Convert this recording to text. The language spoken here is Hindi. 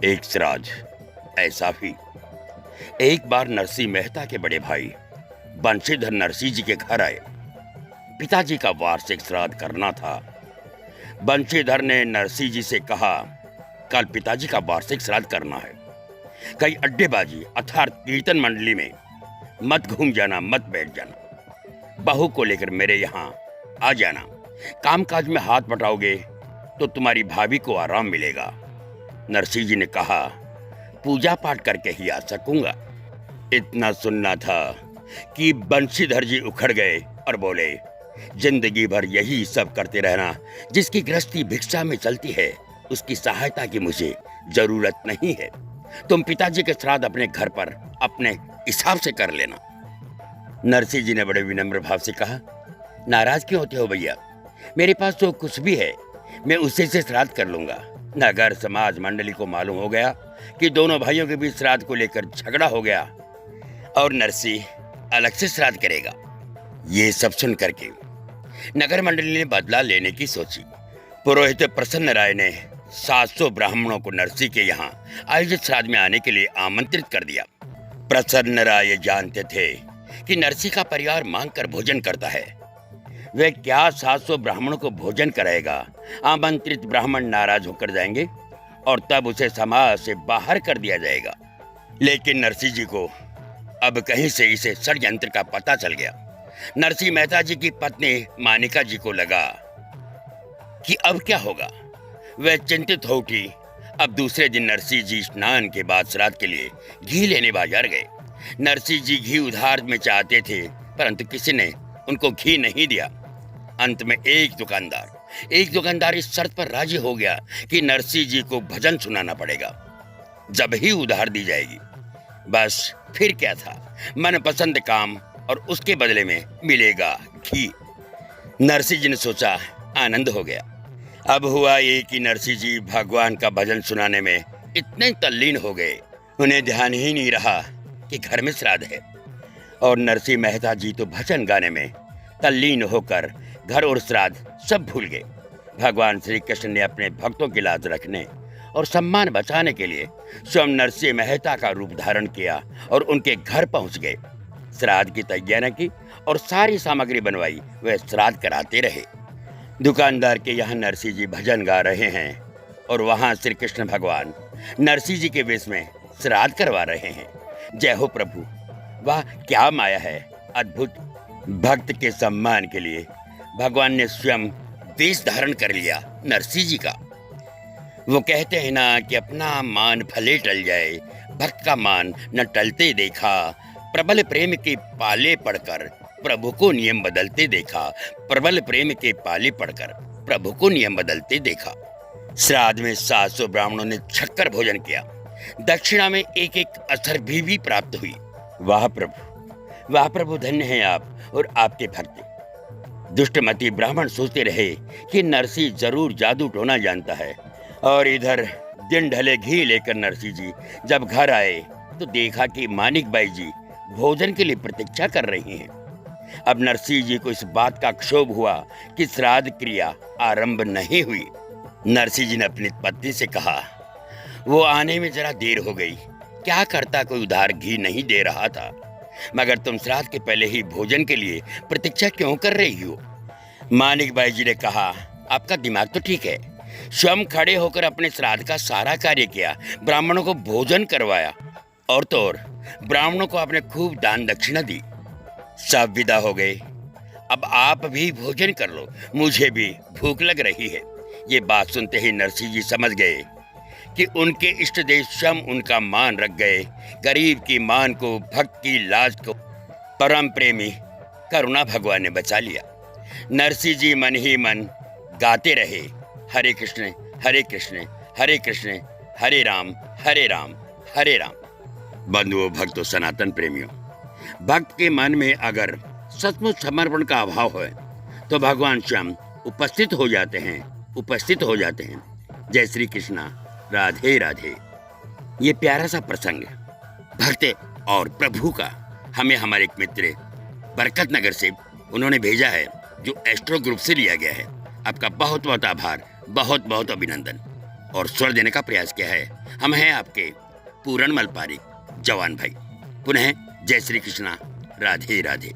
एक श्राद्ध। ऐसा भी एक बार नरसिंह मेहता के बड़े भाई बंशीधर नरसिंह जी के घर आए। पिताजी का वार्षिक श्राद्ध करना था। बंशीधर ने नरसिंह जी से कहा, कल पिताजी का वार्षिक श्राद्ध करना है। कहीं अड्डेबाजी अर्थात कीर्तन मंडली में मत घूम जाना, मत बैठ जाना। बहू को लेकर मेरे यहाँ आ जाना। कामकाज में हाथ बटाओगे तो तुम्हारी भाभी को आराम मिलेगा। नरसिंह जी ने कहा, पूजा पाठ करके ही आ सकूंगा। इतना सुनना था कि बंशीधर जी उखड़ गए और बोले, जिंदगी भर यही सब करते रहना। जिसकी गृहस्थी भिक्षा में चलती है उसकी सहायता की मुझे जरूरत नहीं है। तुम पिताजी के श्राद्ध अपने घर पर अपने हिसाब से कर लेना। नरसिंह जी ने बड़े विनम्र भाव से कहा, नाराज क्यों होते हो भैया? मेरे पास जो कुछ भी है मैं उसी से श्राद्ध कर लूंगा। नगर समाज मंडली को मालूम हो गया कि दोनों भाइयों के बीच श्राद्ध को लेकर झगड़ा हो गया और नरसिंह अलग से श्राद्ध करेगा। ये सब सुन करके नगर मंडली ने बदला लेने की सोची। पुरोहित प्रसन्न राय ने 700 ब्राह्मणों को नरसिंह के यहाँ आयोजित श्राद्ध में आने के लिए आमंत्रित कर दिया। प्रसन्न राय जानते थे कि नरसिंह का परिवार मांग कर भोजन करता है। वे क्या 700 ब्राह्मणों को भोजन कराएगा? आमंत्रित ब्राह्मण नाराज होकर जाएंगे और तब उसे समाज से बाहर कर दिया जाएगा। लेकिन नरसिंह जी को अब कहीं से इसे षड्यंत्र का पता चल गया। नरसिंह मेहता जी की पत्नी मानिका जी को लगा कि अब क्या होगा। वह चिंतित हो उठी। अब दूसरे दिन नरसिंह जी स्नान के बाद श्राद्ध के लिए घी लेने बाजार गए। नरसिंह जी घी उधार में चाहते थे, परंतु किसी ने उनको घी नहीं दिया। अंत में एक दुकानदार इस शर्त पर राजी हो गया कि नरसिंह जी को भजन सुनाना पड़ेगा, जब ही उधार दी जाएगी। बस फिर क्या था, मनपसंद काम और उसके बदले में मिलेगा घी। नरसिंह जी ने सोचा, आनंद हो गया। अब हुआ ये कि नरसिंह जी भगवान का भजन सुनाने में इतने तल्लीन हो गए, उन्हें ध्यान ही नहीं रहा कि घर में श्राद्ध है। और नरसिंह मेहता जी तो भजन गाने में तल्लीन होकर घर और श्राद्ध सब भूल गए। भगवान श्री कृष्ण ने अपने भक्तों की लाज रखने और सम्मान बचाने के लिए स्वयं नरसिंह मेहता का रूप धारण किया और उनके घर पहुंच गए। श्राद्ध की तैयारी की और सारी सामग्री बनवाई। वे श्राद्ध कराते रहे। दुकानदार के यहाँ नरसिंह जी भजन गा रहे हैं और वहाँ श्री कृष्ण भगवान नरसिंह जी के वेश में श्राद्ध करवा रहे हैं। जय हो प्रभु, वाह क्या माया है, अद्भुत। भक्त के सम्मान के लिए भगवान ने स्वयं वेश धारण कर लिया नरसिंह जी का। वो कहते हैं ना कि अपना मान भले टल जाए, भक्त का मान न टलते देखा। प्रबल प्रेम के पाले पढ़कर प्रभु को नियम बदलते देखा। प्रबल प्रेम के पाले पढ़कर प्रभु को नियम बदलते देखा। श्राद्ध में 700 ब्राह्मणों ने छक्कर भोजन किया। दक्षिणा में एक एक अथर भी प्राप्त हुई। वाह प्रभु, धन्य हैं आप और आपके भक्त। दुष्टमती ब्राह्मण सोचते रहे कि नरसिंह जरूर जादू टोना जानता है। और इधर दिन ढले घी लेकर नरसिंह जी जब घर आए तो देखा कि मानिक बाई जी भोजन के लिए प्रतीक्षा कर रही हैं। अब नरसिंह जी को इस बात का क्षोभ हुआ कि श्राद्ध क्रिया आरंभ नहीं हुई। नरसिंह जी ने अपनी पत्नी से कहा, वो आने में जरा देर हो गई। क्या करता, कोई उधार घी नहीं दे रहा था, मगर तुम श्राद्ध के पहले ही भोजन के लिए प्रतीक्षा क्यों कर रही हो? मानिक बाई जी ने कहा, आपका दिमाग तो ठीक है। स्वयं खड़े होकर अपने श्राद्ध का सारा कार्य किया, ब्राह्मणों को भोजन करवाया और तो और ब्राह्मणों को आपने खूब दान दक्षिणा दी। सब विदा हो गए। अब आप भी भोजन कर लो, मुझे भी भूख लग रही है। ये बात सुनते ही नरसिंह जी समझ गए कि उनके इष्ट देव स्वयं उनका मान रख गए। गरीब की मान को, भक्त की लाज को परम प्रेमी करुणा भगवान ने बचा लिया। नरसिंह जी मन ही मन गाते रहे, हरे कृष्ण हरे कृष्ण हरे कृष्ण हरे राम हरे राम हरे राम। बंधुओं, भक्तों, सनातन प्रेमियों, भक्त के मन में अगर सचमुच समर्पण का अभाव है तो भगवान स्वयं उपस्थित हो जाते हैं। जय श्री कृष्णा, राधे राधे। ये प्यारा सा प्रसंग भक्त और प्रभु का हमें हमारे एक मित्र बरकत नगर से उन्होंने भेजा है, जो एस्ट्रो ग्रुप से लिया गया है। आपका बहुत बहुत आभार, बहुत बहुत अभिनंदन। और स्वर देने का प्रयास किया है। हम हैं आपके पूरणमल पारिक, जवान भाई। पुनः जय श्री कृष्णा, राधे राधे।